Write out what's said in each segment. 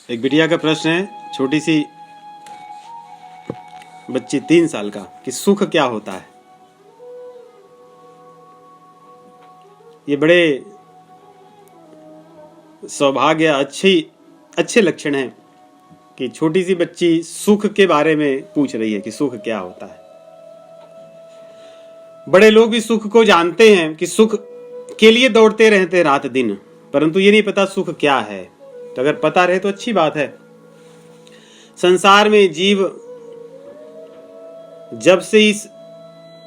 एक बिटिया का प्रश्न है, छोटी सी बच्ची 3 साल का, कि सुख क्या होता है। ये बड़े सौभाग्य अच्छे लक्षण हैं कि छोटी सी बच्ची सुख के बारे में पूछ रही है कि सुख क्या होता है। बड़े लोग भी सुख को जानते हैं कि सुख के लिए दौड़ते रहते रात दिन, परंतु ये नहीं पता सुख क्या है। तो अगर पता रहे तो अच्छी बात है। संसार में जीव जब से इस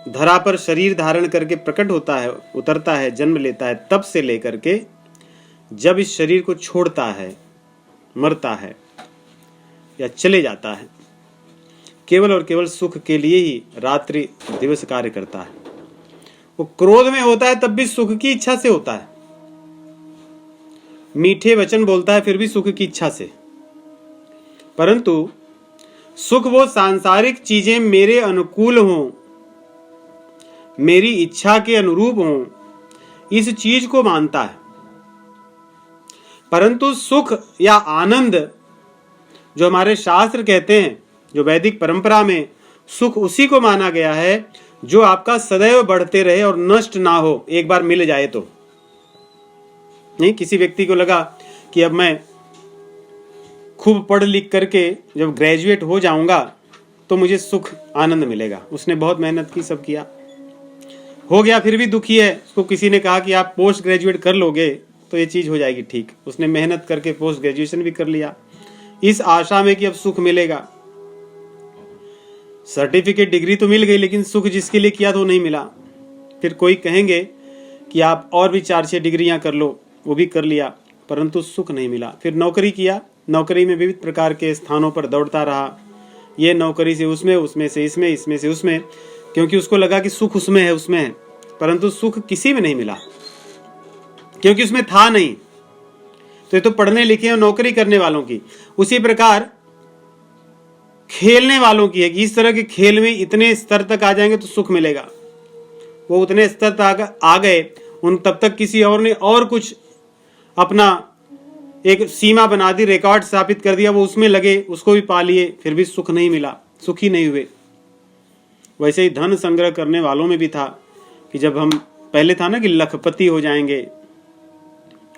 धरा पर शरीर धारण करके प्रकट होता है, उतरता है, जन्म लेता है, तब से लेकर के जब इस शरीर को छोड़ता है, मरता है या चले जाता है, केवल और केवल सुख के लिए ही रात्रि दिवस कार्य करता है। वो क्रोध में होता है तब भी सुख की इच्छा से होता है, मीठे वचन बोलता है फिर भी सुख की इच्छा से। परंतु सुख वो सांसारिक चीजें मेरे अनुकूल हों, मेरी इच्छा के अनुरूप हों, इस चीज को मानता है। परंतु सुख या आनंद जो हमारे शास्त्र कहते हैं, जो वैदिक परंपरा में सुख उसी को माना गया है जो आपका सदैव बढ़ते रहे और नष्ट ना हो, एक बार मिल जाए तो। नहीं, किसी व्यक्ति को लगा कि अब मैं खूब पढ़ लिख करके जब ग्रेजुएट हो जाऊंगा तो मुझे सुख आनंद मिलेगा। उसने बहुत मेहनत की, सब किया, हो गया, फिर भी दुखी है। उसको किसी ने कहा कि आप पोस्ट ग्रेजुएट कर लोगे तो ये चीज हो जाएगी ठीक। उसने मेहनत करके पोस्ट ग्रेजुएशन भी कर लिया इस आशा में कि अब सुख मिलेगा। सर्टिफिकेट डिग्री तो मिल गई, लेकिन सुख जिसके लिए किया तो नहीं मिला। फिर कोई कहेंगे कि आप और भी 4-6 डिग्रियां कर लो, वो भी कर लिया, परंतु सुख नहीं मिला। फिर नौकरी किया, नौकरी में विविध प्रकार के स्थानों पर दौड़ता रहा, ये नौकरी से उसमें, उसमें से इसमें, इसमें से उसमें, क्योंकि उसको लगा कि सुख उसमें है, परंतु सुख किसी में नहीं मिला क्योंकि उसमें था नहीं। तो ये तो पढ़ने लिखे और नौकरी करने वालों की। उसी प्रकार खेलने वालों की है कि इस तरह के खेल में इतने स्तर तक आ जाएंगे तो सुख मिलेगा। वो उतने स्तर तक आ गए, उन तब तक किसी और ने और कुछ अपना एक सीमा बना दी, रिकॉर्ड स्थापित कर दिया, वो उसमें लगे, उसको भी पा लिए, फिर भी सुख नहीं मिला, सुखी नहीं हुए। वैसे ही धन संग्रह करने वालों में भी था कि जब हम पहले था ना कि लखपति हो जाएंगे,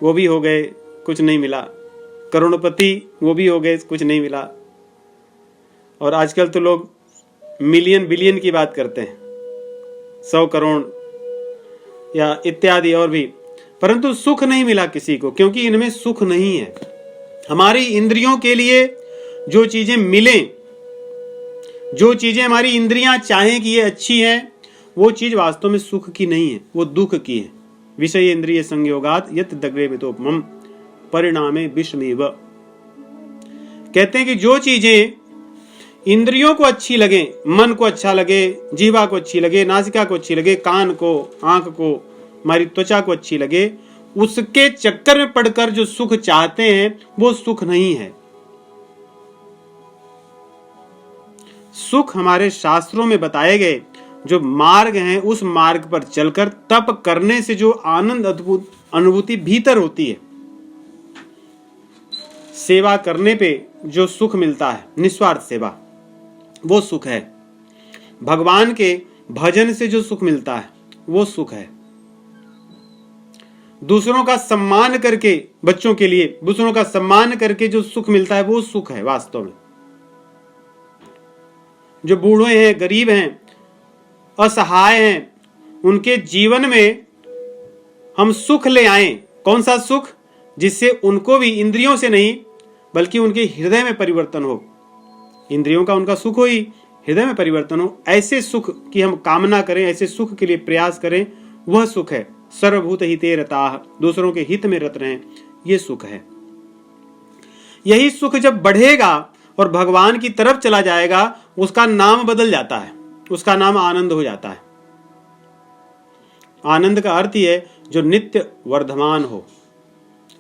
वो भी हो गए, कुछ नहीं मिला। करोड़पति वो भी हो गए, कुछ नहीं मिला। और आजकल तो लोग मिलियन बिलियन की बात करते हैं, 100 करोड़ या इत्यादि और भी, परंतु सुख नहीं मिला किसी को, क्योंकि इनमें सुख नहीं है। हमारी इंद्रियों के लिए जो चीजें मिलें, जो चीजें हमारी इंद्रियां चाहें कि ये अच्छी है, वो चीज वास्तव में सुख की नहीं है, वो दुख की है। विषय इंद्रिय संयोगात यत् दग्रे मितोपमम् परिणामे विषमेव। कहते हैं कि जो चीजें इंद्रियों को अच्छी लगे, मन को अच्छा लगे, जीवा को अच्छी लगे, नासिका को अच्छी लगे, कान को, आंख को, हमारी त्वचा को अच्छी लगे, उसके चक्कर में पड़कर जो सुख चाहते हैं वो सुख नहीं है। सुख हमारे शास्त्रों में बताए गए जो मार्ग हैं, उस मार्ग पर चलकर तप करने से जो आनंद अद्भुत अनुभूति भीतर होती है, सेवा करने पे जो सुख मिलता है, निस्वार्थ सेवा, वो सुख है। भगवान के भजन से जो सुख मिलता है वो सुख है। दूसरों का सम्मान करके, बच्चों के लिए दूसरों का सम्मान करके जो सुख मिलता है वो सुख है वास्तव में। जो बूढ़े हैं, गरीब हैं, असहाय हैं, उनके जीवन में हम सुख ले आए। कौन सा सुख? जिससे उनको भी इंद्रियों से नहीं बल्कि उनके हृदय में परिवर्तन हो। इंद्रियों का उनका सुख हो ही, हृदय में परिवर्तन हो। ऐसे सुख की हम कामना करें, ऐसे सुख के लिए प्रयास करें, वह सुख है। सर्वभूत हिते रताः, दूसरों के हित में रत रहें, ये सुख है। यही सुख जब बढ़ेगा और भगवान की तरफ चला जाएगा, उसका नाम बदल जाता है, उसका नाम आनंद हो जाता है। आनंद का अर्थ ही है जो नित्य वर्धमान हो,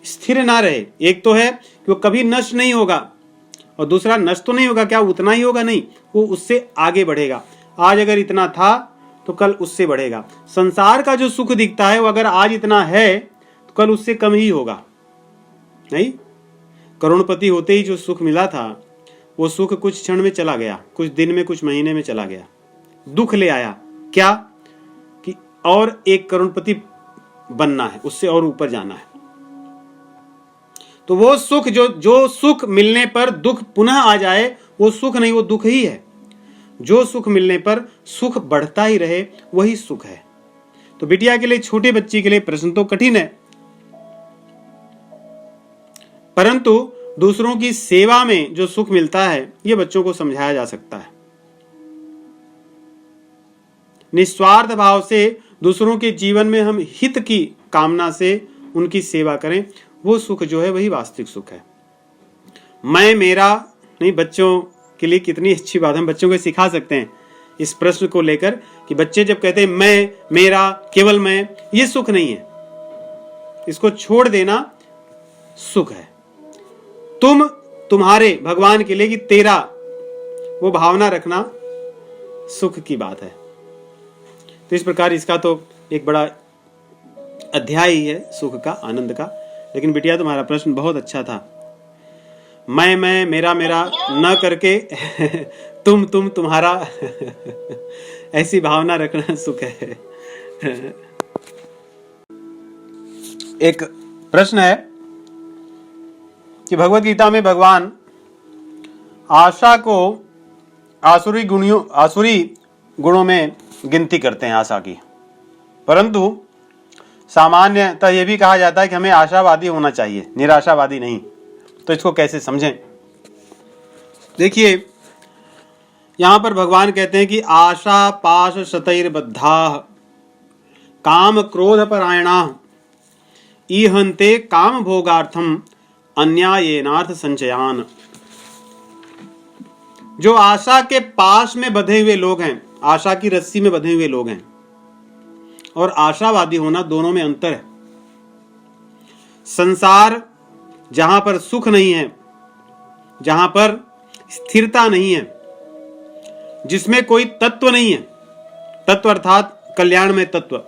स्थिर ना रहे। एक तो है कि वो कभी नष्ट नहीं होगा, और दूसरा नष्ट तो नहीं होगा, क्या उतना ही होगा? नहीं, वो उससे आगे बढ़ेगा। आज अगर इतना था तो कल उससे बढ़ेगा। संसार का जो सुख दिखता है वो अगर आज इतना है तो कल उससे कम ही होगा। नहीं, करोड़पति होते ही जो सुख मिला था वो सुख कुछ क्षण में चला गया, कुछ दिन में, कुछ महीने में चला गया। दुख ले आया क्या कि और एक करोड़पति बनना है, उससे और ऊपर जाना है। तो वो सुख जो सुख मिलने पर दुख पुनः आ जाए वो सुख नहीं, वो दुख ही है। जो सुख मिलने पर सुख बढ़ता ही रहे वही सुख है। तो बिटिया के लिए, छोटे बच्चे के लिए प्रश्न तो कठिन है, परंतु दूसरों की सेवा में जो सुख मिलता है ये बच्चों को समझाया जा सकता है। निस्वार्थ भाव से दूसरों के जीवन में हम हित की कामना से उनकी सेवा करें, वो सुख जो है वही वास्तविक सुख है। मैं मेरा नहीं, बच्चों के लिए कितनी अच्छी बात, हम बच्चों को सिखा सकते हैं इस प्रश्न को लेकर कि बच्चे जब कहते हैं मैं, मेरा, केवल मैं, ये सुख नहीं है, इसको छोड़ देना सुख है। तुम, तुम्हारे, भगवान के लिए कि तेरा, वो भावना रखना सुख की बात है। तो इस प्रकार इसका तो एक बड़ा अध्याय ही है सुख का, आनंद का। लेकिन बिटिया तुम्हारा प्रश्न बहुत अच्छा था। मैं, मेरा न करके तुम, तुम्हारा ऐसी भावना रखना सुख है। एक प्रश्न है कि भगवत गीता में भगवान आशा को आसुरी गुणों में गिनती करते हैं, आशा की, परंतु सामान्यतः यह भी कहा जाता है कि हमें आशावादी होना चाहिए, निराशावादी नहीं। तो इसको कैसे समझें? देखिए, यहां पर भगवान कहते हैं कि आशा पाश शतैर्बद्धा काम क्रोध परायणा ईहन्ते काम भोगार्थम अन्यायेनार्थ संचयान। जो आशा के पाश में बंधे हुए लोग हैं, आशा की रस्सी में बंधे हुए लोग हैं, और आशावादी होना, दोनों में अंतर है। संसार जहां पर सुख नहीं है, जहां पर स्थिरता नहीं है, जिसमें कोई तत्व नहीं है, तत्व अर्थात कल्याण में तत्व,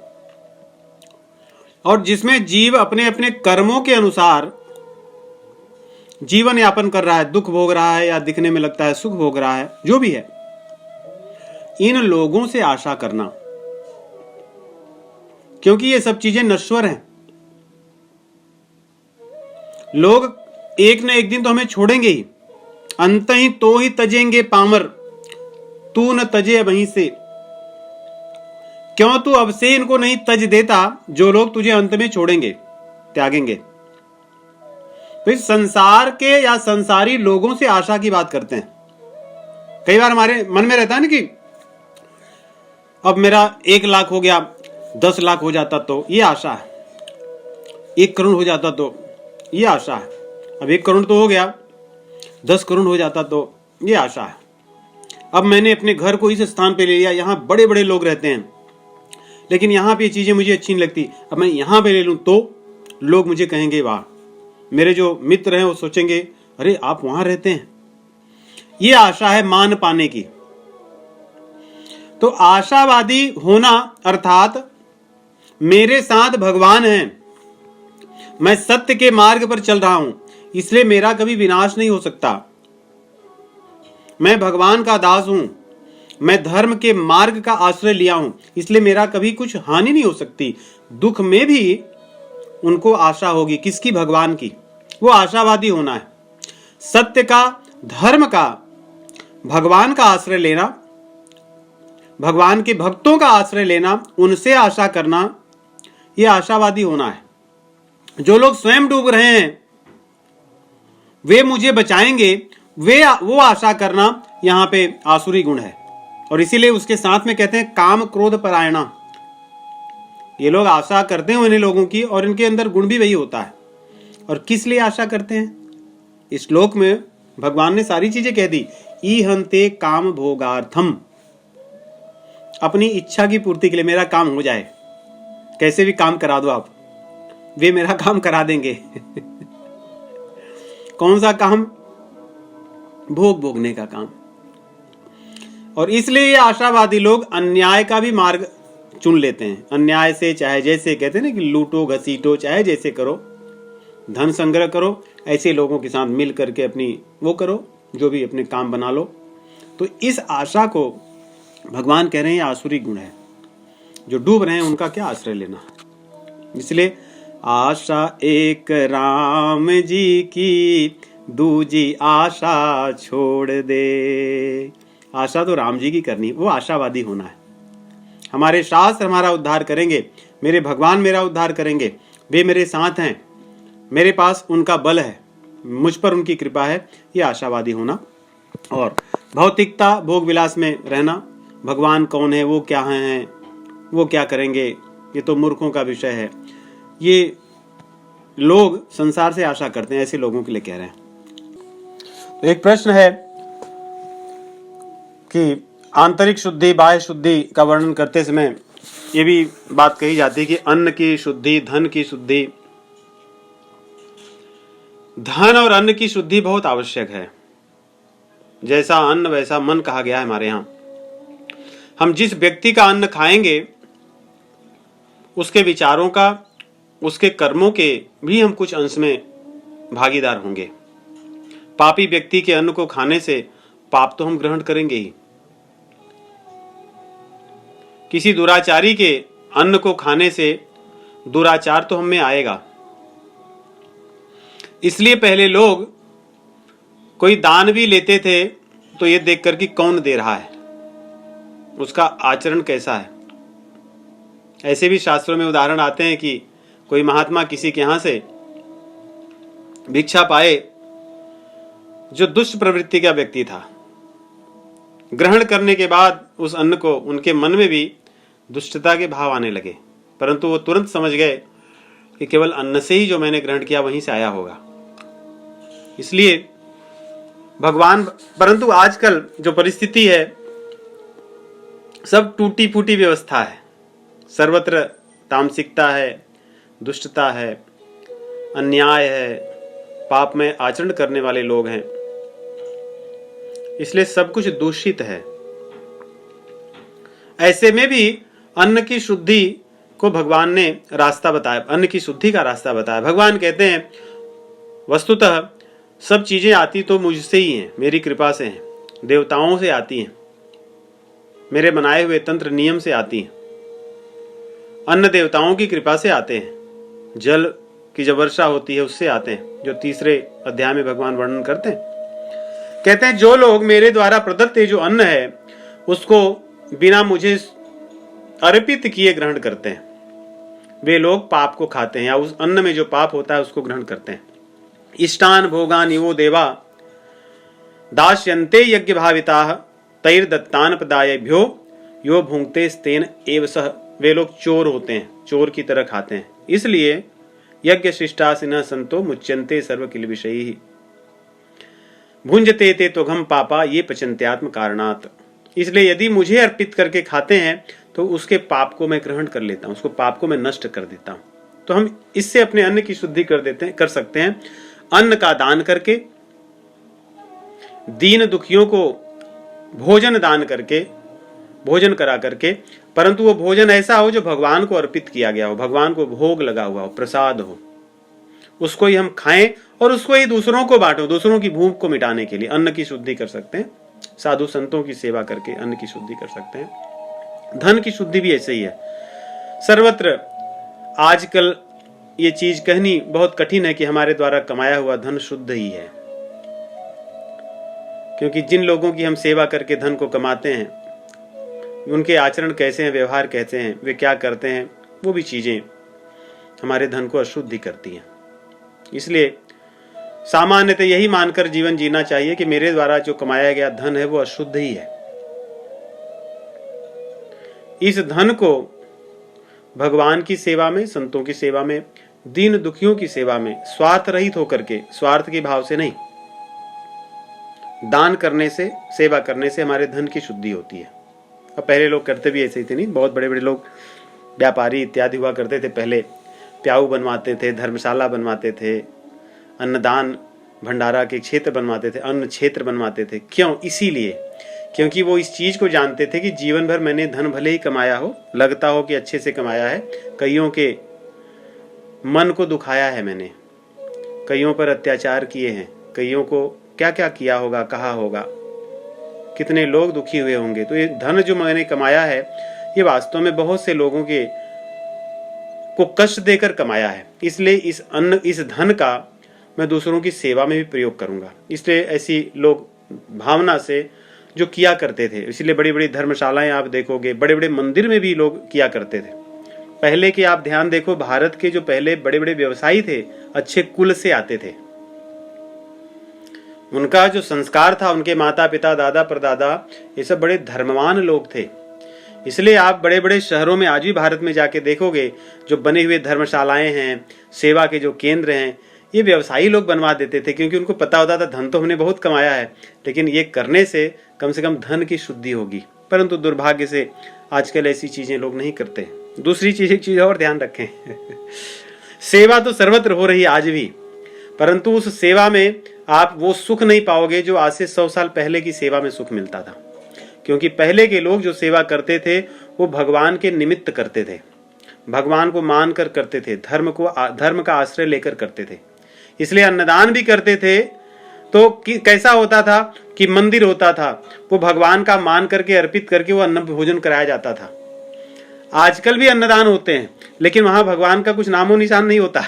और जिसमें जीव अपने अपने कर्मों के अनुसार जीवन यापन कर रहा है, दुख भोग रहा है या दिखने में लगता है सुख भोग रहा है, जो भी है, इन लोगों से आशा करना, क्योंकि ये सब चीजें नश्वर हैं। लोग एक न एक दिन तो हमें छोड़ेंगे ही, अंत ही तो ही तजेंगे पामर, तू न तजे वहीं से। क्यों तू अब से इनको नहीं तज देता जो लोग तुझे अंत में छोड़ेंगे, त्यागेंगे। तो इस संसार के या संसारी लोगों से आशा की बात करते हैं। कई बार हमारे मन में रहता है ना कि अब मेरा 1 लाख हो गया, 10 लाख हो जाता तो ये आशा है, 1 करोड़ हो जाता तो ये आशा है, अब 1 करोड़ तो हो गया, 10 करोड़ हो जाता तो ये आशा है, अब मैंने अपने घर को इस स्थान पे ले लिया, यहाँ बड़े बड़े लोग रहते हैं, लेकिन यहाँ पे ये चीजें मुझे अच्छी नहीं लगती, अब मैं यहाँ पे ले लूं तो लोग मुझे कहेंगे वाह, मेरे जो मित्र हैं वो सोचेंगे अरे आप वहां रहते हैं। ये आशा है मान पाने की। तो आशावादी होना अर्थात मेरे साथ भगवान हैं, मैं सत्य के मार्ग पर चल रहा हूं, इसलिए मेरा कभी विनाश नहीं हो सकता, मैं भगवान का दास हूं, मैं धर्म के मार्ग का आश्रय लिया हूं, इसलिए मेरा कभी कुछ हानि नहीं हो सकती। दुख में भी उनको आशा होगी, किसकी? भगवान की। वो आशावादी होना है। सत्य का, धर्म का, भगवान का आश्रय लेना, भगवान के भक्तों का आश्रय लेना, उनसे आशा करना, ये आशावादी होना है। जो लोग स्वयं डूब रहे हैं वे मुझे बचाएंगे, वो आशा करना यहां पे आसुरी गुण है। और इसीलिए उसके साथ में कहते हैं काम क्रोध परायणा। ये लोग आशा करते हैं इन्हीं लोगों की, और इनके अंदर गुण भी वही होता है। और किस लिए आशा करते हैं? इस श्लोक में भगवान ने सारी चीजें कह दी। ईहन्ते काम भोगार्थम, अपनी इच्छा की पूर्ति के लिए, मेरा काम हो जाए, कैसे भी काम करा दो आप, वे मेरा काम करा देंगे। कौन सा काम? भोग भोगने का काम। और इसलिए ये आशावादी लोग अन्याय का भी मार्ग चुन लेते हैं। अन्याय से, चाहे जैसे कहते हैं ना कि लूटो घसीटो, चाहे जैसे करो, धन संग्रह करो, ऐसे लोगों के साथ मिल करके अपनी वो करो, जो भी अपने काम बना लो। तो इस आशा को भगवान कह रहे हैं आसुरी गुण है। जो डूब रहे हैं उनका क्या आश्रय लेना। इसलिए आशा एक राम जी की, दूजी आशा छोड़ दे। आशा तो राम जी की करनी, वो आशावादी होना है। हमारे शास्त्र हमारा उद्धार करेंगे, मेरे भगवान मेरा उद्धार करेंगे, वे मेरे साथ हैं, मेरे पास उनका बल है, मुझ पर उनकी कृपा है, ये आशावादी होना। और भौतिकता भोग विलास में रहना, भगवान कौन है, वो क्या हैं, वो क्या करेंगे, ये तो मूर्खों का विषय है। ये लोग संसार से आशा करते हैं, ऐसे लोगों के लिए कह रहे हैं। तो एक प्रश्न है कि आंतरिक शुद्धि बाह्य शुद्धि का वर्णन करते समय ये भी बात कही जाती है कि अन्न की शुद्धि, धन की शुद्धि, धन और अन्न की शुद्धि बहुत आवश्यक है। जैसा अन्न वैसा मन कहा गया है हमारे यहाँ। हम जिस व्यक्ति का अन्न खाएंगे उसके विचारों का, उसके कर्मों के भी हम कुछ अंश में भागीदार होंगे। पापी व्यक्ति के अन्न को खाने से पाप तो हम ग्रहण करेंगे ही। किसी दुराचारी के अन्न को खाने से दुराचार तो हम में आएगा। इसलिए पहले लोग कोई दान भी लेते थे तो ये देखकर कि कौन दे रहा है, उसका आचरण कैसा है। ऐसे भी शास्त्रों में उदाहरण आते हैं कि कोई महात्मा किसी के यहां से भिक्षा पाए जो दुष्ट प्रवृत्ति का व्यक्ति था। ग्रहण करने के बाद उस अन्न को उनके मन में भी दुष्टता के भाव आने लगे, परंतु वो तुरंत समझ गए कि केवल अन्न से ही जो मैंने ग्रहण किया वहीं से आया होगा। इसलिए भगवान, परंतु आजकल जो परिस्थिति है सब टूटी फूटी व्यवस्था है, सर्वत्र तामसिकता है, दुष्टता है, अन्याय है, पाप में आचरण करने वाले लोग हैं, इसलिए सब कुछ दूषित है। ऐसे में भी अन्न की शुद्धि को भगवान ने रास्ता बताया, अन्न की शुद्धि का रास्ता बताया। भगवान कहते हैं वस्तुतः सब चीजें आती तो मुझसे ही हैं, मेरी कृपा से हैं, देवताओं से आती हैं, मेरे बनाए हुए तंत्र नियम से आती हैं। अन्न देवताओं की कृपा से आते हैं, जल की जब वर्षा होती है उससे आते हैं, जो तीसरे अध्याय में भगवान वर्णन करते हैं। कहते हैं जो लोग मेरे द्वारा प्रदत्त जो अन्न है उसको बिना मुझे अर्पित किए ग्रहण करते हैं, वे लोग पाप को खाते हैं, या उस अन्न में जो पाप होता है उसको ग्रहण करते हैं। इष्टान भोगानि वो देवा दास्यन्ते यज्ञ भाविताः तैर दत्तान पदायभ्यो यो भुंक्ते स्तेन एव सह। वे लोग चोर होते हैं, चोर की तरह खाते हैं। इसलिए यज्ञ शिष्टासिनः संतो मुच्यन्ते सर्व किल विषयैः भुंजते ते त्वघम पापा ये पचन्त्यात्म कारणात्। इसलिए यदि मुझे अर्पित करके खाते हैं तो उसके पाप को मैं ग्रहण कर लेता हूं, उसको पाप को मैं नष्ट कर देता हूं। तो हम इससे अपने अन्न की शुद्धि कर सकते हैं, अन्न का दान करके, दीन दुखियों को भोजन दान करके, भोजन करा करके, परंतु वो भोजन ऐसा हो जो भगवान को अर्पित किया गया हो, भगवान को भोग लगा हुआ हो, प्रसाद हो, उसको ही हम खाएं और उसको ही दूसरों को बांटो, दूसरों की भूख को मिटाने के लिए अन्न की शुद्धि कर सकते हैं। साधु संतों की सेवा करके अन्न की शुद्धि कर सकते हैं। धन की शुद्धि भी ऐसे ही है। सर्वत्र आजकल ये चीज कहनी बहुत कठिन है कि हमारे द्वारा कमाया हुआ धन शुद्ध ही है, क्योंकि जिन लोगों की हम सेवा करके धन को कमाते हैं उनके आचरण कैसे हैं, व्यवहार कैसे हैं, वे क्या करते हैं, वो भी चीजें हमारे धन को अशुद्ध करती हैं। इसलिए सामान्यतः यही मानकर जीवन जीना चाहिए कि मेरे द्वारा जो कमाया गया धन है वो अशुद्ध ही है। इस धन को भगवान की सेवा में, संतों की सेवा में, दीन दुखियों की सेवा में स्वार्थ रहित होकर के, स्वार्थ के भाव से नहीं, दान करने से, सेवा करने से हमारे धन की शुद्धि होती है। अब पहले लोग करते भी ऐसे ही थे, नहीं, बहुत बड़े बड़े लोग व्यापारी इत्यादि हुआ करते थे। पहले प्याऊ बनवाते थे, धर्मशाला बनवाते थे, अन्नदान भंडारा के क्षेत्र बनवाते थे, अन्न क्षेत्र बनवाते थे। क्यों? इसीलिए क्योंकि वो इस चीज को जानते थे कि जीवन भर मैंने धन भले ही कमाया हो, लगता हो कि अच्छे से कमाया है, कईयों के मन को दुखाया है मैंने, कईयों पर अत्याचार किए हैं, कईयों को क्या क्या किया होगा, कहा होगा, कितने लोग दुखी हुए होंगे। तो ये धन जो मैंने कमाया है ये वास्तव में बहुत से लोगों के को कष्ट देकर कमाया है, इसलिए इस धन का मैं दूसरों की सेवा में भी प्रयोग करूंगा। इसलिए ऐसी लोग भावना से जो किया करते थे, इसलिए बड़ी बड़ी धर्मशालाएं आप देखोगे, बड़े बड़े मंदिर में भी लोग किया करते थे। पहले के आप ध्यान देखो, भारत के जो पहले बड़े बड़े व्यवसायी थे अच्छे कुल से आते थे, उनका जो संस्कार था, उनके माता पिता दादा परदादा ये सब बड़े धर्मवान लोग थे। इसलिए आप बड़े बड़े शहरों में आज भी भारत में जाके देखोगे जो बने हुए धर्मशालाएं हैं, सेवा के जो केंद्र हैं, ये व्यवसायी लोग बनवा देते थे, क्योंकि उनको पता होता था धन तो हमने बहुत कमाया है, लेकिन ये करने से कम धन की शुद्धि होगी। परंतु दुर्भाग्य से आजकल ऐसी चीजें लोग नहीं करते। दूसरी चीज, एक चीज और ध्यान रखें सेवा तो सर्वत्र हो रही है आज भी, परंतु उस सेवा में आप वो सुख नहीं पाओगे जो आज से 100 साल पहले की सेवा में सुख मिलता था। क्योंकि पहले के लोग जो सेवा करते थे वो भगवान के निमित्त करते थे, भगवान को मान कर करते थे, धर्म का आश्रय लेकर करते थे। इसलिए अन्नदान भी करते थे तो कैसा होता था कि मंदिर होता था, वो भगवान का मान करके अर्पित करके वो अन्न भोजन कराया जाता था। आजकल भी अन्नदान होते हैं, लेकिन वहां भगवान का कुछ नामो निशान नहीं होता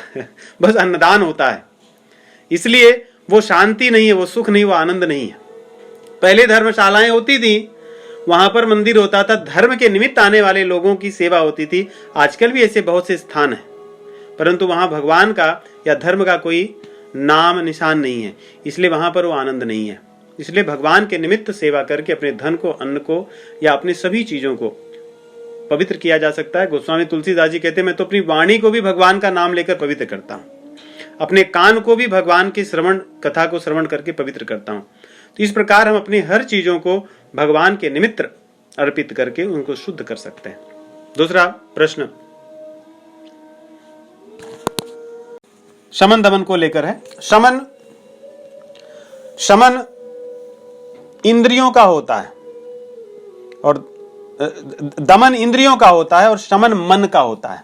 बस अन्नदान होता है। इसलिए वो शांति नहीं है, वो सुख नहीं, वो आनंद नहीं है। पहले धर्मशालाएं होती थी, वहां पर मंदिर होता था, धर्म के निमित्त आने वाले लोगों की सेवा होती थी। आजकल भी ऐसे बहुत से स्थान हैं, परंतु वहां भगवान का या धर्म का कोई नाम निशान नहीं है, इसलिए वहां पर वो आनंद नहीं है। इसलिए भगवान के निमित्त सेवा करके अपने धन को, अन्न को या अपनी सभी चीजों को पवित्र किया जा सकता है। गोस्वामी तुलसीदास जी कहते हैं, मैं तो अपनी वाणी को भी भगवान का नाम लेकर पवित्र करता हूँ, अपने कान को भी भगवान की श्रवण कथा को श्रवण करके पवित्र करता हूँ। तो इस प्रकार हम अपनी हर चीजों को भगवान के निमित्त अर्पित करके उनको शुद्ध कर सकते हैं। दूसरा प्रश्न शमन दमन को लेकर है। शमन इंद्रियों का होता है और दमन इंद्रियों का होता है और शमन मन का होता है।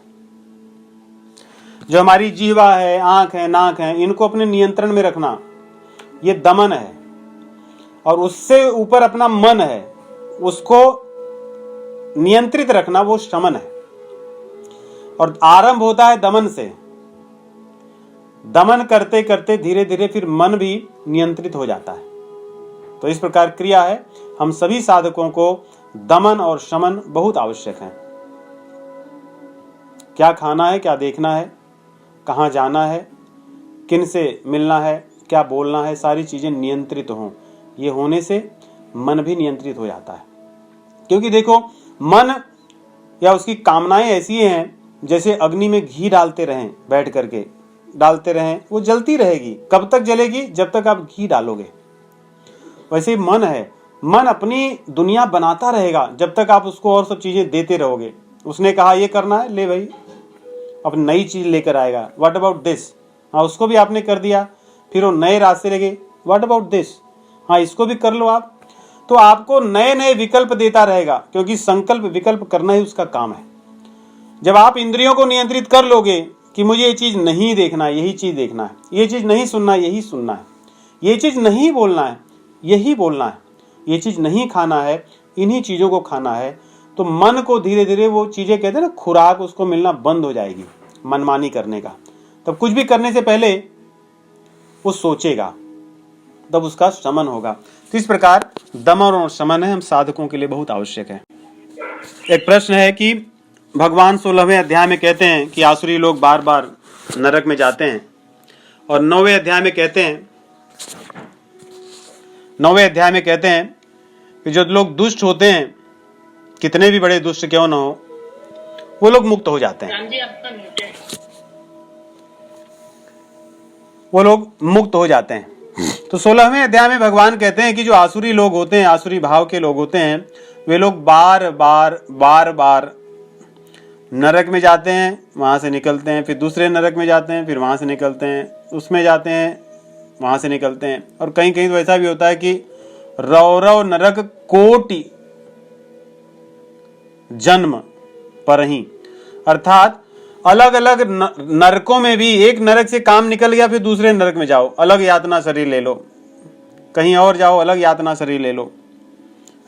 जो हमारी जीवा है, आंख है, नाक है, इनको अपने नियंत्रण में रखना ये दमन है, और उससे ऊपर अपना मन है, उसको नियंत्रित रखना वो शमन है। और आरंभ होता है दमन से, दमन करते करते धीरे धीरे फिर मन भी नियंत्रित हो जाता है। तो इस प्रकार क्रिया है। हम सभी साधकों को दमन और शमन बहुत आवश्यक है। क्या खाना है, क्या देखना है, कहां जाना है, किन से मिलना है, क्या बोलना है, सारी चीजें नियंत्रित हों। ये होने से मन भी नियंत्रित हो जाता है। क्योंकि देखो, मन या उसकी कामनाएं ऐसी हैं जैसे अग्नि में घी डालते रहें, बैठ करके डालते रहें, वो जलती रहेगी। कब तक जलेगी? जब तक आप घी डालोगे। वैसे मन है, मन अपनी दुनिया बनाता रहेगा जब तक आप उसको और सब चीजें देते रहोगे। उसने कहा ये करना है, ले भाई अब नई चीज लेकर आएगा, व्हाट अबाउट दिस, हाँ उसको भी आपने कर दिया, फिर वो नए रास्ते लगे, व्हाट अबाउट दिस, हाँ इसको भी कर लो आप। तो आपको नए नए विकल्प देता रहेगा, क्योंकि संकल्प विकल्प करना ही उसका काम है। जब आप इंद्रियों को नियंत्रित कर लोगे कि मुझे ये चीज नहीं देखना है, यही चीज देखना है, ये चीज नहीं सुनना है, यही सुनना है, ये चीज नहीं बोलना है, यही बोलना है, ये चीज नहीं खाना है, इन्हीं चीजों को खाना है, तो मन को धीरे धीरे वो चीजें कहते हैं ना, खुराक उसको मिलना बंद हो जाएगी मनमानी करने का। तब कुछ भी करने से पहले वो सोचेगा, तब उसका शमन होगा। तो इस प्रकार दमन और शमन है, हम साधकों के लिए बहुत आवश्यक है। एक प्रश्न है कि भगवान 16वें अध्याय में कहते हैं कि आसुरी लोग बार बार नरक में जाते हैं, और 9वें अध्याय में कहते हैं कि जो लोग दुष्ट होते हैं, कितने भी बड़े दुष्ट क्यों न हो, वो लोग मुक्त हो जाते हैं, वो लोग मुक्त हो जाते हैं। तो 16वें अध्याय में भगवान कहते हैं कि जो आसुरी लोग होते हैं, आसुरी भाव के लोग होते हैं, वे लोग बार बार नरक में जाते हैं, वहां से निकलते हैं, फिर दूसरे नरक में जाते हैं, फिर वहां से निकलते हैं, उसमें जाते हैं, वहां से निकलते हैं। और कहीं कहीं तो ऐसा भी होता है कि रौरव नरक कोटि जन्म पर ही, अर्थात अलग अलग नरकों में भी एक नरक से काम निकल गया, फिर दूसरे नरक में जाओ, अलग यातना शरीर ले लो, कहीं और जाओ, अलग यातना शरीर ले लो।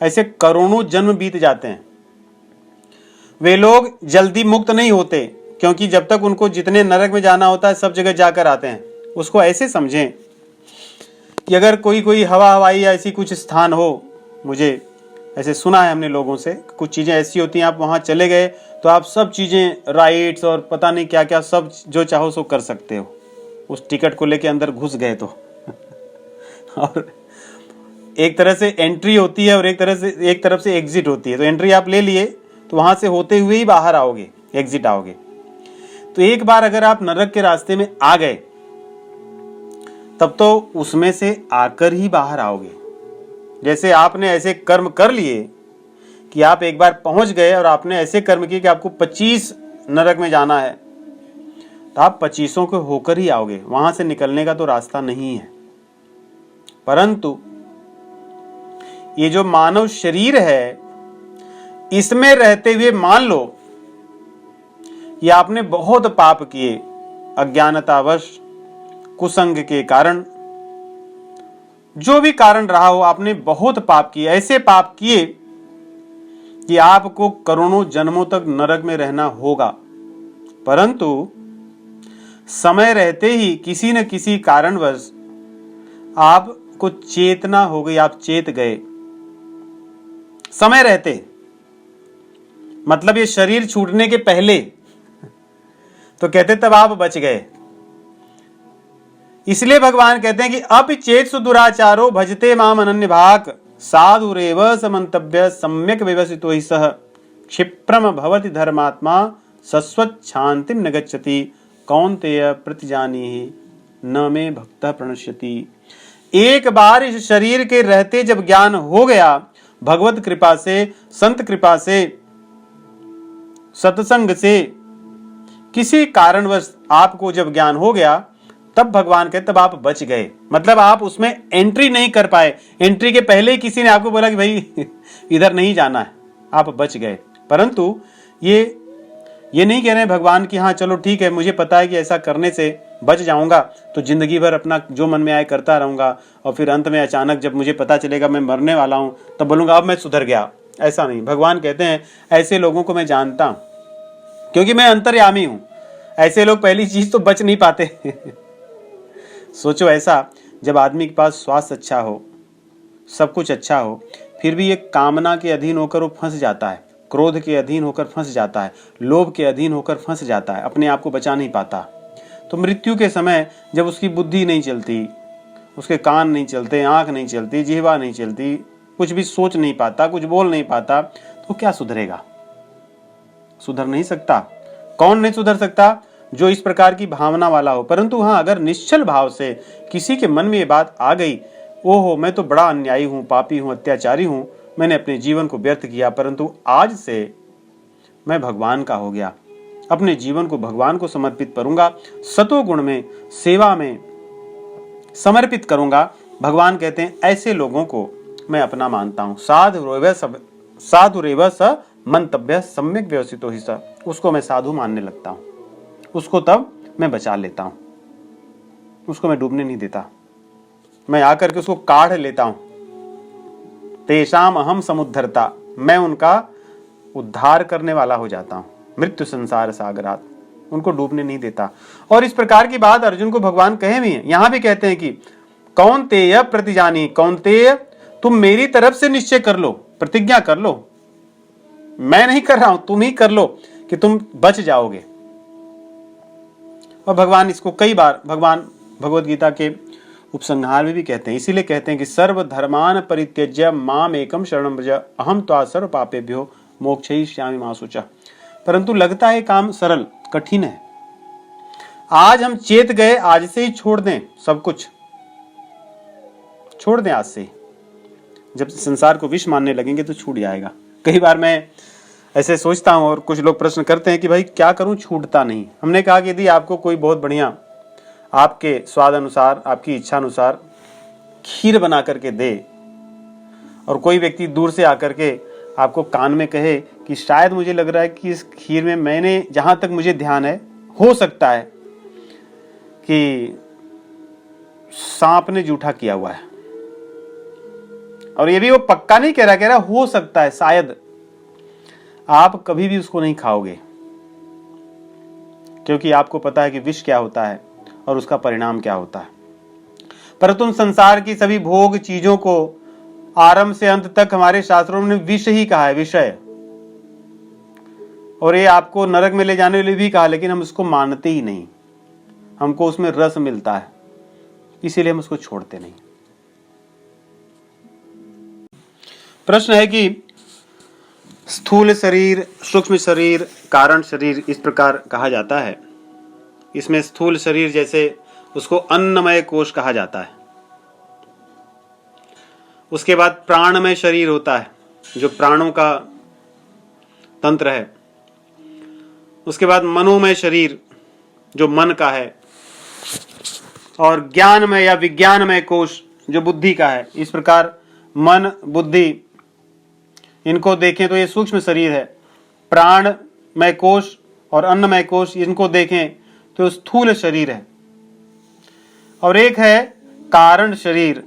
ऐसे करोड़ों जन्म बीत जाते हैं। वे लोग जल्दी मुक्त नहीं होते, क्योंकि जब तक उनको जितने नरक में जाना होता है सब जगह जाकर आते हैं। उसको ऐसे समझें कि अगर कोई हवाई या ऐसी कुछ स्थान हो, मुझे ऐसे सुना है हमने लोगों से, कुछ चीज़ें ऐसी होती हैं, आप वहाँ चले गए तो आप सब चीज़ें राइट्स और पता नहीं क्या क्या सब जो चाहो सो कर सकते हो, उस टिकट को लेके अंदर घुस गए तो और एक तरह से एंट्री होती है और एक तरफ से एग्जिट होती है। तो एंट्री आप ले लिए तो वहाँ से होते हुए ही बाहर आओगे, एग्जिट आओगे। तो एक बार अगर आप नरक के रास्ते में आ गए तब तो उसमें से आकर ही बाहर आओगे। जैसे आपने ऐसे कर्म कर लिए कि आप एक बार पहुंच गए और आपने ऐसे कर्म किए कि आपको 25 नरक में जाना है, तो आप 25 को होकर ही आओगे, वहां से निकलने का तो रास्ता नहीं है। परंतु ये जो मानव शरीर है, इसमें रहते हुए मान लो ये आपने बहुत पाप किए, अज्ञानतावश, कुसंग के कारण, जो भी कारण रहा हो, आपने बहुत पाप किए, ऐसे पाप किए कि आपको करोड़ों जन्मों तक नरक में रहना होगा। परंतु समय रहते ही किसी न किसी कारणवश आपको चेतना हो गई, आप चेत गए समय रहते, मतलब ये शरीर छूटने के पहले, तो कहते तब आप बच गए। इसलिए भगवान कहते हैं कि अपचेत्सु दुराचारो भजते माम अनन्य भाग साधुरेव समन्तव्य सम्यक व्यवसितो हि सह क्षिप्रम भवति धर्मात्मा सस्वत् शांतिम न गच्छति कौन्तेय प्रतिजानीहि न मे भक्तः प्रणश्यति। एक बार इस शरीर के रहते जब ज्ञान हो गया, भगवत कृपा से, संत कृपा से, सत्संग से, किसी कारणवश आपको जब ज्ञान हो गया, तब भगवान कहते तब आप बच गए। मतलब आप उसमें एंट्री नहीं कर पाए, एंट्री के पहले ही किसी ने आपको बोला कि भाई इधर नहीं जाना है, आप बच गए। परंतु ये नहीं कह रहे भगवान कि हाँ चलो ठीक है, मुझे पता है कि ऐसा करने से बच जाऊंगा तो जिंदगी भर अपना जो मन में आए करता रहूंगा, और फिर अंत में अचानक जब मुझे पता चलेगा मैं मरने वाला हूं तब बोलूंगा अब मैं सुधर गया। ऐसा नहीं, भगवान कहते हैं ऐसे लोगों को मैं जानता हूं क्योंकि मैं अंतर्यामी हूं। ऐसे लोग पहली चीज तो बच नहीं पाते सोचो ऐसा, जब आदमी के पास स्वास्थ्य अच्छा हो, सब कुछ अच्छा हो, फिर भी एक कामना के अधीन होकर वो फंस जाता है, क्रोध के अधीन होकर फंस जाता है, लोभ के अधीन होकर फंस जाता है, अपने आप को बचा नहीं पाता, तो मृत्यु के समय जब उसकी बुद्धि नहीं चलती, उसके कान नहीं चलते, आंख नहीं चलती, जिह्वा नहीं चलती, कुछ भी सोच नहीं पाता, कुछ बोल नहीं पाता, तो क्या सुधरेगा? सुधर नहीं सकता। कौन नहीं सुधर सकता? जो इस प्रकार की भावना वाला हो। परंतु हाँ, अगर निश्चल भाव से किसी के मन में ये बात आ गई, ओहो मैं तो बड़ा अन्यायी हूँ, पापी हूँ, अत्याचारी हूँ, मैंने अपने जीवन को व्यर्थ किया, परंतु आज से मैं भगवान का हो गया, अपने जीवन को भगवान को समर्पित करूंगा, सतोगुण में, सेवा में समर्पित करूंगा। भगवान कहते हैं ऐसे लोगों को मैं अपना मानता हूँ। साधुरेव स मंतव्य सम्यक व्यवसितो हि स, उसको मैं साधु मानने लगता हूँ, उसको तब मैं बचा लेता हूँ, उसको मैं डूबने नहीं देता, मैं आकर के उसको काढ़ लेता हूँ। तेषाम अहम समुद्धरता, मैं उनका उद्धार करने वाला हो जाता हूँ, मृत्यु संसार सागरात, उनको डूबने नहीं देता। और इस प्रकार की बात अर्जुन को भगवान कहे भी हैं, यहां भी कहते हैं कि कौन्तेय प्रतिजानी, कौन्तेय तुम मेरी तरफ से निश्चय कर लो, प्रतिज्ञा कर लो, मैं नहीं कर रहा हूं, तुम ही कर लो कि तुम बच जाओगे। और भगवान इसको कई बार भगवान भगवत गीता के उपसंहार में भी कहते हैं, इसीलिए कहते हैं कि सर्व धर्मान परित्यज्य माम एकम शरणं व्रज अहम त्वा सर्व पापेभ्यो मोक्षयिष्यामि मा शुचः। परंतु लगता है काम सरल, कठिन है। आज हम चेत गए, आज से ही छोड़ दें, सब कुछ छोड़ दें आज से। जब संसार को विष मानने लगेंगे तो छूट जाएगा। कई बार मैं ऐसे सोचता हूं और कुछ लोग प्रश्न करते हैं कि भाई क्या करूं, छूटता नहीं। हमने कहा कि यदि आपको कोई बहुत बढ़िया आपके स्वाद अनुसार, आपकी इच्छा अनुसार खीर बना करके दे, और कोई व्यक्ति दूर से आकर के आपको कान में कहे कि शायद मुझे लग रहा है कि इस खीर में मैंने, जहां तक मुझे ध्यान है, हो सकता है कि सांप ने जूठा किया हुआ है। और ये भी वो पक्का नहीं कह रहा हो सकता है, शायद। आप कभी भी उसको नहीं खाओगे, क्योंकि आपको पता है कि विष क्या होता है और उसका परिणाम क्या होता है। पर तुम संसार की सभी भोग चीजों को आरंभ से अंत तक हमारे शास्त्रों ने विष ही कहा है, विषय। और ये आपको नरक में ले जाने के लिए भी कहा, लेकिन हम उसको मानते ही नहीं। हमको उसमें रस मिलता है, इसीलिए हम उसको छोड़ते नहीं। प्रश्न है कि स्थूल शरीर, सूक्ष्म शरीर, कारण शरीर इस प्रकार कहा जाता है। इसमें स्थूल शरीर जैसे उसको अन्नमय कोश कहा जाता है। उसके बाद प्राणमय शरीर होता है, जो प्राणों का तंत्र है। उसके बाद मनोमय शरीर, जो मन का है। और ज्ञानमय या विज्ञानमय कोश, जो बुद्धि का है। इस प्रकार मन, बुद्धि, इनको देखें तो ये सूक्ष्म शरीर है। प्राणमय कोश और अन्नमय कोश, इनको देखें तो स्थूल शरीर है। और एक है कारण शरीर,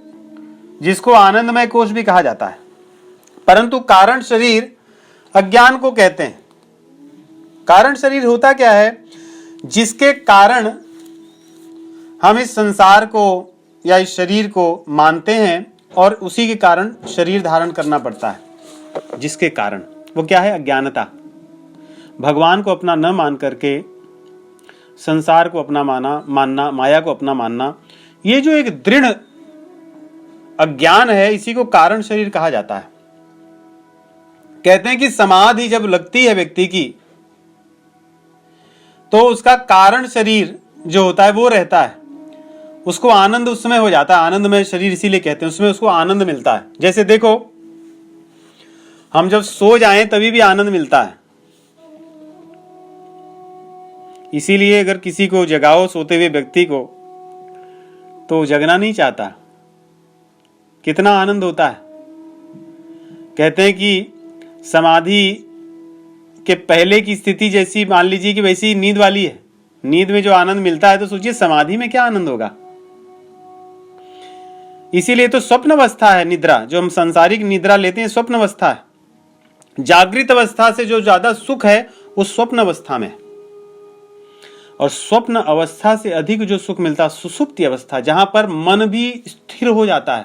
जिसको आनंदमय कोश भी कहा जाता है। परंतु कारण शरीर अज्ञान को कहते हैं। कारण शरीर होता क्या है? जिसके कारण हम इस संसार को या इस शरीर को मानते हैं और उसी के कारण शरीर धारण करना पड़ता है। जिसके कारण वो क्या है? अज्ञानता। भगवान को अपना न मान करके संसार को अपना मानना, माया को अपना मानना, ये जो एक दृढ़ अज्ञान है, इसी को कारण शरीर कहा जाता है। कहते हैं कि समाधि जब लगती है व्यक्ति की, तो उसका कारण शरीर जो होता है वो रहता है। उसको आनंद उस समय हो जाता है। आनंदमय शरीर इसीलिए कहते हैं, उसमें उसको आनंद मिलता है। जैसे देखो, हम जब सो जाएं तभी भी आनंद मिलता है। इसीलिए अगर किसी को जगाओ सोते हुए व्यक्ति को, तो जगना नहीं चाहता। कितना आनंद होता है। कहते हैं कि समाधि के पहले की स्थिति जैसी मान लीजिए कि वैसी नींद वाली है। नींद में जो आनंद मिलता है, तो सोचिए समाधि में क्या आनंद होगा। इसीलिए तो स्वप्न अवस्था है निद्रा। जो हम सांसारिक निद्रा लेते हैं, स्वप्न अवस्था है। जागृत अवस्था से जो ज्यादा सुख है वो स्वप्न अवस्था में। और स्वप्न अवस्था से अधिक जो सुख मिलता है सुषुप्ति अवस्था, जहां पर मन भी स्थिर हो जाता है।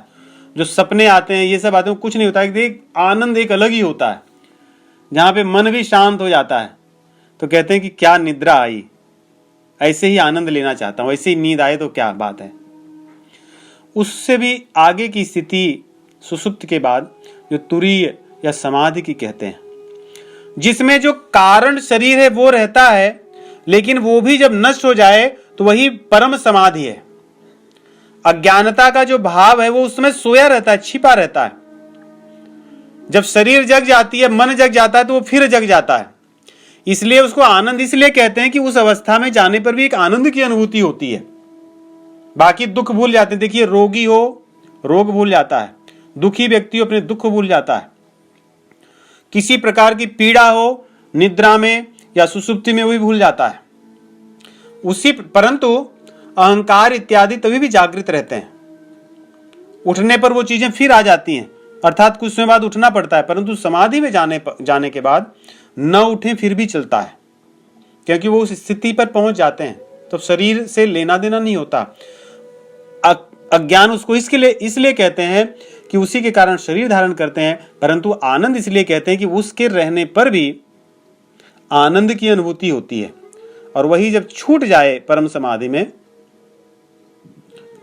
जो सपने आते हैं, ये सब आते हैं, कुछ नहीं होता है। आनंद एक अलग ही होता है, जहां पे मन भी शांत हो जाता है। तो कहते हैं कि क्या निद्रा आई, ऐसे ही आनंद लेना चाहता हूं, ऐसे ही नींद आए तो क्या बात है। उससे भी आगे की स्थिति सुषुप्त के बाद जो तुरीय या समाधि की कहते हैं, जिसमें जो कारण शरीर है वो रहता है, लेकिन वो भी जब नष्ट हो जाए तो वही परम समाधि है। अज्ञानता का जो भाव है वो उसमें सोया रहता है, छिपा रहता है। जब शरीर जग जाती है, मन जग जाता है, तो वो फिर जग जाता है। इसलिए उसको आनंद इसलिए कहते हैं कि उस अवस्था में जाने पर भी एक आनंद की अनुभूति होती है। बाकी दुख भूल जाते हैं। देखिए, रोगी हो रोग भूल जाता है, दुखी व्यक्ति अपने दुख भूल जाता है। किसी प्रकार की पीड़ा हो निद्रा में या सुषुप्ति में, वो भी भूल जाता है उसी। परंतु अहंकार इत्यादि तभी भी जागृत रहते हैं। उठने पर वो चीजें फिर आ जाती हैं, अर्थात कुछ समय बाद उठना पड़ता है। परंतु समाधि में जाने के बाद न उठें फिर भी चलता है, क्योंकि वो उस स्थिति पर पहुंच जाते हैं। तो शरीर से लेना देना नहीं होता। अज्ञान उसको इसलिए कहते हैं कि उसी के कारण शरीर धारण करते हैं। परंतु आनंद इसलिए कहते हैं कि उसके रहने पर भी आनंद की अनुभूति होती है। और वही जब छूट जाए परम समाधि में,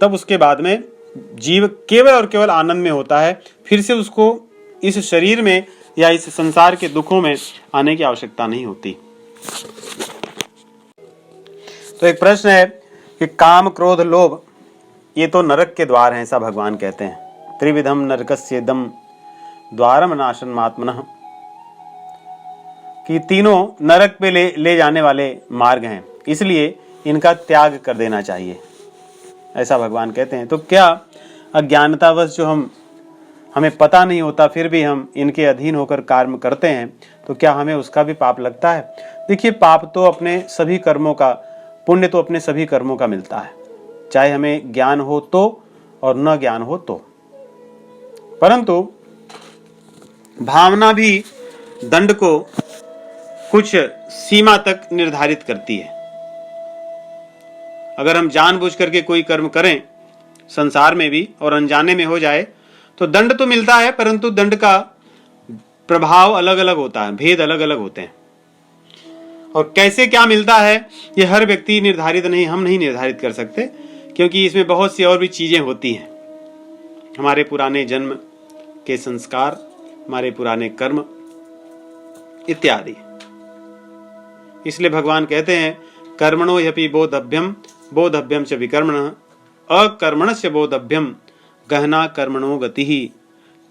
तब उसके बाद में जीव केवल और केवल आनंद में होता है। फिर से उसको इस शरीर में या इस संसार के दुखों में आने की आवश्यकता नहीं होती। तो एक प्रश्न है कि काम, क्रोध, लोभ ये तो नरक के द्वार हैं, ऐसा भगवान कहते हैं। त्रिविधम नरकस्येदम द्वारम नाशनमात्मनः, कि तीनों नरक पे ले जाने वाले मार्ग हैं, इसलिए इनका त्याग कर देना चाहिए, ऐसा भगवान कहते हैं। तो क्या अज्ञानतावश जो हम हमें पता नहीं होता फिर भी हम इनके अधीन होकर कर्म करते हैं, तो क्या हमें उसका भी पाप लगता है? देखिए, पाप तो अपने सभी कर्मों का, पुण्य तो अपने सभी कर्मों का मिलता है, चाहे हमें ज्ञान हो तो और न ज्ञान हो तो। परंतु भावना भी दंड को कुछ सीमा तक निर्धारित करती है। अगर हम जानबूझ करके कोई कर्म करें संसार में भी और अनजाने में हो जाए तो दंड तो मिलता है, परंतु दंड का प्रभाव अलग अलग होता है, भेद अलग अलग होते हैं। और कैसे क्या मिलता है ये हर व्यक्ति निर्धारित नहीं, हम नहीं निर्धारित कर सकते, क्योंकि इसमें बहुत सी और भी चीजें होती हैं, हमारे पुराने जन्म के संस्कार, हमारे पुराने कर्म इत्यादि। इसलिए भगवान कहते हैं कर्मणो ह्यपि बोधव्यम बोधव्यम च विकर्मणः अकर्मणस्य बोधव्यम गहना कर्मणो गति ही।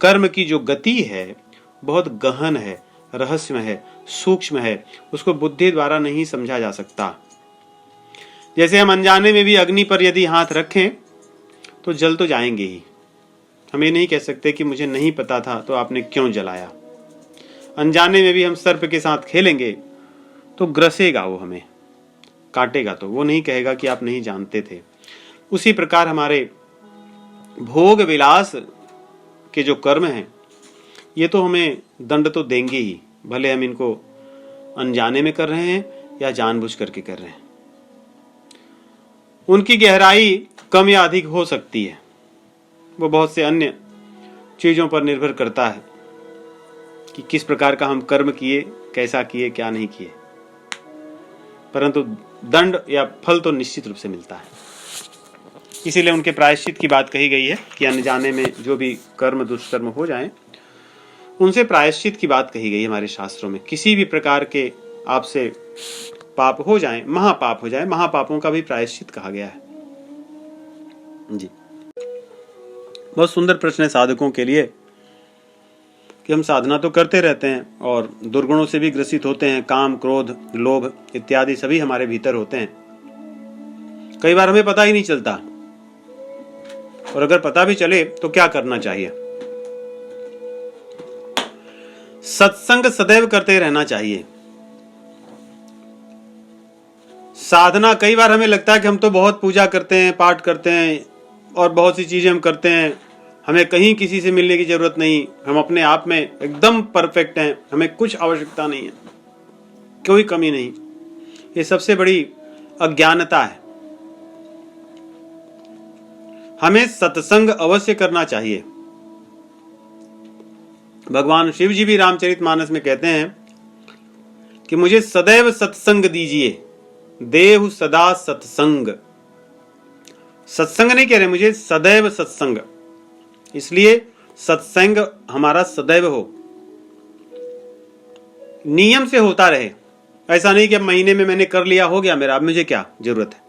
कर्म की जो गति है बहुत गहन है, रहस्यमय है, सूक्ष्म है, उसको बुद्धि द्वारा नहीं समझा जा सकता। जैसे हम अनजाने में भी अग्नि पर यदि हाथ रखें तो जल तो जाएंगे ही, हम ये नहीं कह सकते कि मुझे नहीं पता था तो आपने क्यों जलाया। अनजाने में भी हम सर्प के साथ खेलेंगे तो ग्रसेगा, वो हमें काटेगा, तो वो नहीं कहेगा कि आप नहीं जानते थे। उसी प्रकार हमारे भोग विलास के जो कर्म हैं ये तो हमें दंड तो देंगे ही, भले हम इनको अनजाने में कर रहे हैं या जानबूझ करके कर रहे हैं। उनकी गहराई कम या अधिक हो सकती है, वो बहुत से अन्य चीजों पर निर्भर करता है कि किस प्रकार का हम कर्म किए, कैसा किए, क्या नहीं किए, परंतु दंड या फल तो निश्चित रूप से मिलता है। इसीलिए उनके प्रायश्चित की बात कही गई है कि अनजाने में जो भी कर्म दुष्कर्म हो जाएं उनसे प्रायश्चित की बात कही गई है हमारे शास्त्रों में। किसी भी प्रकार के आपसे पाप हो जाएं, महापाप हो जाए, महापापों का भी प्रायश्चित कहा गया है जी। बहुत सुंदर प्रश्न है साधकों के लिए कि हम साधना तो करते रहते हैं और दुर्गुणों से भी ग्रसित होते हैं, काम, क्रोध, लोभ इत्यादि सभी हमारे भीतर होते हैं। कई बार हमें पता ही नहीं चलता, और अगर पता भी चले तो क्या करना चाहिए? सत्संग सदैव करते रहना चाहिए। साधना, कई बार हमें लगता है कि हम तो बहुत पूजा करते हैं, पाठ करते हैं और बहुत सी चीजें हम करते हैं, हमें कहीं किसी से मिलने की जरूरत नहीं, हम अपने आप में एकदम परफेक्ट हैं, हमें कुछ आवश्यकता नहीं है, कोई कमी नहीं। ये सबसे बड़ी अज्ञानता है। हमें सत्संग अवश्य करना चाहिए। भगवान शिव जी भी रामचरितमानस में कहते हैं कि मुझे सदैव सत्संग दीजिए, देहु सदा सत्संग। सत्संग नहीं कह रहे, मुझे सदैव सत्संग, इसलिए सत्संग हमारा सदैव हो, नियम से होता रहे। ऐसा नहीं कि अब महीने में मैंने कर लिया, हो गया मेरा, अब मुझे क्या जरूरत है।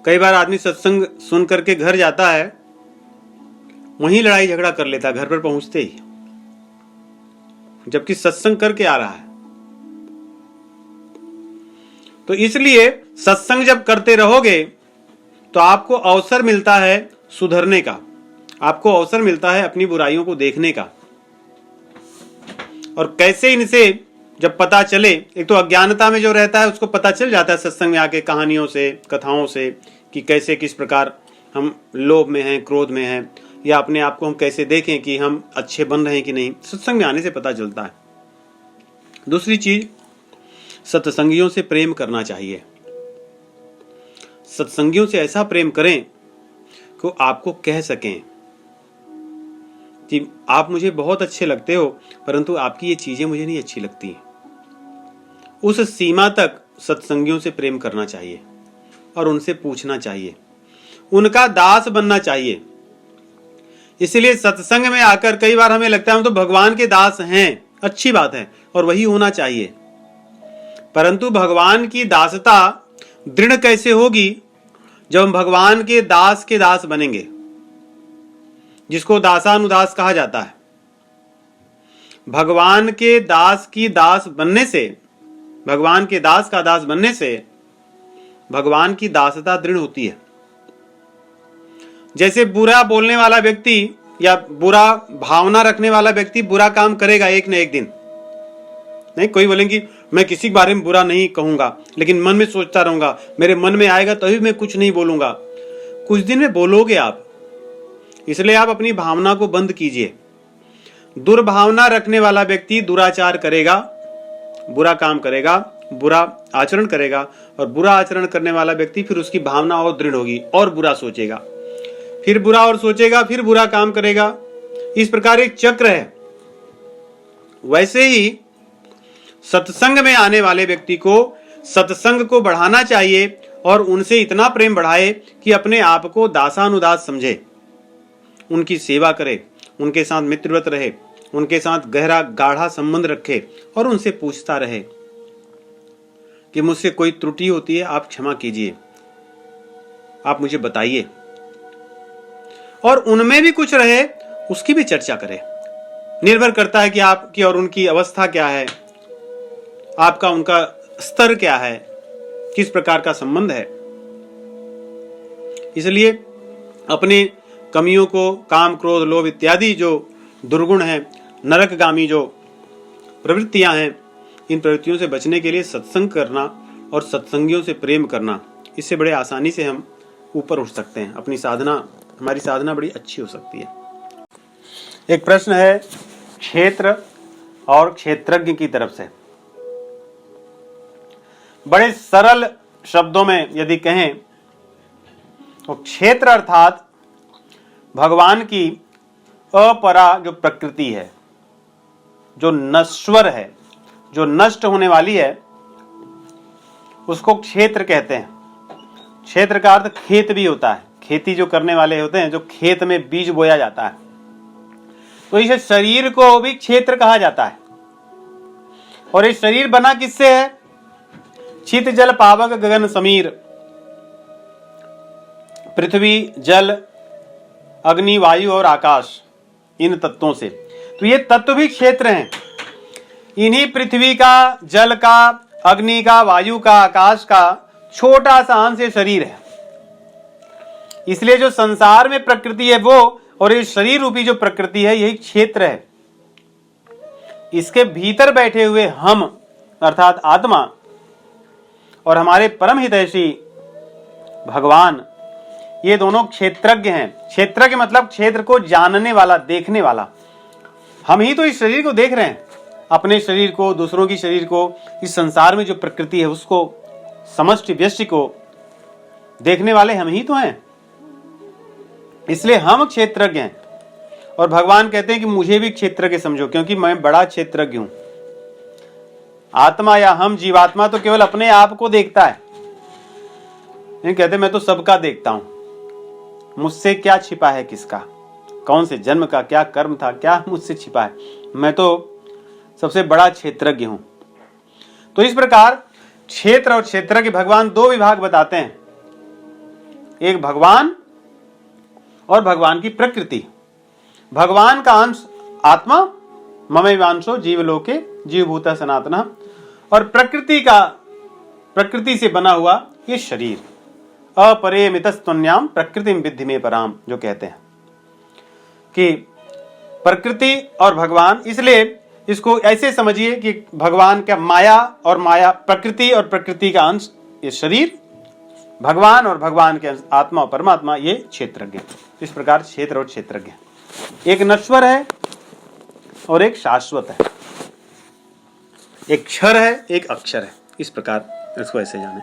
कई बार आदमी सत्संग सुन करके घर जाता है, वहीं लड़ाई झगड़ा कर लेता है घर पर पहुंचते ही, जबकि सत्संग करके आ रहा है। तो इसलिए सत्संग जब करते रहोगे तो आपको अवसर मिलता है सुधरने का, आपको अवसर मिलता है अपनी बुराइयों को देखने का। और कैसे इनसे जब पता चले, एक तो अज्ञानता में जो रहता है उसको पता चल जाता है सत्संग में आके, कहानियों से, कथाओं से, कि कैसे किस प्रकार हम लोभ में हैं, क्रोध में हैं, या अपने आप को हम कैसे देखें कि हम अच्छे बन रहे हैं कि नहीं, सत्संग में आने से पता चलता है। दूसरी चीज, सत्संगियों से प्रेम करना चाहिए। सत्संगियों से ऐसा प्रेम करें कि आपको कह सकें कि आप मुझे बहुत अच्छे लगते हो, परंतु आपकी ये चीजें मुझे नहीं अच्छी लगती। उस सीमा तक सत्संगियों से प्रेम करना चाहिए और उनसे पूछना चाहिए, उनका दास बनना चाहिए। इसलिए सत्संग में आकर कई बार हमें लगता है हम तो भगवान के दास हैं, अच्छी बात है और वही होना चाहिए, परंतु भगवान की दासता दृढ़ कैसे होगी जब हम भगवान के दास बनेंगे, जिसको दासानुदास कहा जाता है। भगवान के दास की दास बनने से, भगवान के दास का दास बनने से भगवान की दासता दृढ़ होती है। जैसे बुरा बोलने वाला व्यक्ति या बुरा भावना रखने वाला व्यक्ति बुरा काम करेगा एक न एक दिन। नहीं, कोई बोलेंगे मैं किसी के बारे में बुरा नहीं कहूंगा, लेकिन मन में सोचता रहूंगा, मेरे मन में आएगा तभी मैं कुछ नहीं बोलूंगा। कुछ दिन में बोलोगे आप, इसलिए आप अपनी भावना को बंद कीजिए। दुर्भावना रखने वाला व्यक्ति दुराचार करेगा, बुरा काम करेगा, बुरा आचरण करेगा, और बुरा आचरण करने वाला व्यक्ति फिर उसकी भावना और दृढ़ होगी और बुरा सोचेगा, फिर बुरा और सोचेगा, फिर बुरा काम करेगा। इस प्रकार एक चक्र है। वैसे ही सत्संग में आने वाले व्यक्ति को सत्संग को बढ़ाना चाहिए और उनसे इतना प्रेम बढ़ाए कि अपने आप को दासानुदास समझे, उनकी सेवा करे, उनके साथ मित्रवत रहे, उनके साथ गहरा गाढ़ा संबंध रखे और उनसे पूछता रहे कि मुझसे कोई त्रुटि होती है आप क्षमा कीजिए, आप मुझे बताइए, और उनमें भी कुछ रहे उसकी भी चर्चा करें। निर्भर करता है कि आपकी और उनकी अवस्था क्या है, आपका उनका स्तर क्या है, किस प्रकार का संबंध है। इसलिए अपने कमियों को, काम क्रोध लोभ इत्यादि जो दुर्गुण हैं, नरकगामी जो प्रवृत्तियां हैं, इन प्रवृत्तियों से बचने के लिए सत्संग करना और सत्संगियों से प्रेम करना, इससे बड़े आसानी से हम ऊपर उठ सकते हैं। अपनी साधना, हमारी साधना बड़ी अच्छी हो सकती है। एक प्रश्न है क्षेत्र और क्षेत्रज्ञ की तरफ से। बड़े सरल शब्दों में यदि कहें तो क्षेत्र अर्थात भगवान की अपरा जो प्रकृति है, जो नश्वर है, जो नष्ट होने वाली है, उसको क्षेत्र कहते हैं। क्षेत्र का अर्थ खेत भी होता है, खेती जो करने वाले होते हैं, जो खेत में बीज बोया जाता है, तो इस शरीर को भी क्षेत्र कहा जाता है। और ये शरीर बना किससे है? छित जल पावक गगन समीर, पृथ्वी जल अग्नि वायु और आकाश, इन तत्वों से। तो ये तत्व भी क्षेत्र हैं। इन्हीं पृथ्वी का, जल का, अग्नि का, वायु का, आकाश का छोटा सा अंश शरीर है। इसलिए जो संसार में प्रकृति है वो, और ये शरीर रूपी जो प्रकृति है, यही क्षेत्र है। इसके भीतर बैठे हुए हम अर्थात आत्मा और हमारे परम हितैषी भगवान, ये दोनों क्षेत्रज्ञ हैं। क्षेत्रज्ञ मतलब क्षेत्र को जानने वाला, देखने वाला। हम ही तो इस शरीर को देख रहे हैं, अपने शरीर को, दूसरों की शरीर को, इस संसार में जो प्रकृति है उसको, समष्टि व्यष्टि को देखने वाले हम ही तो हैं। इसलिए हम क्षेत्रज्ञ हैं। और भगवान कहते हैं कि मुझे भी क्षेत्रज्ञ समझो, क्योंकि मैं बड़ा क्षेत्रज्ञ हूं। आत्मा या हम जीवात्मा तो केवल अपने आप को देखता है, नहीं कहते मैं तो सबका देखता हूं। मुझसे क्या छिपा है किसका, कौन से जन्म का क्या कर्म था, क्या मुझसे छिपा है, मैं तो सबसे बड़ा क्षेत्रज्ञ हूं। तो इस प्रकार क्षेत्र और क्षेत्रज्ञ भगवान दो विभाग बताते हैं, एक भगवान और भगवान की प्रकृति। भगवान का अंश आत्मा, ममैवांशो जीवलोके जीवभूतः सनातनः, और प्रकृति से बना हुआ ये शरीर। अपरेमितस्त्वन्याम प्रकृतिम विद्धि में पराम, जो कहते हैं कि प्रकृति और भगवान। इसलिए इसको ऐसे समझिए कि भगवान का माया और माया, प्रकृति और प्रकृति का अंश ये शरीर, भगवान और भगवान के अंश आत्मा और परमात्मा ये क्षेत्रज्ञ। इस प्रकार क्षेत्र और क्षेत्रज्ञ, एक नश्वर है और एक शाश्वत है, एक क्षर है, एक अक्षर है। इस प्रकार इसको ऐसे जाने।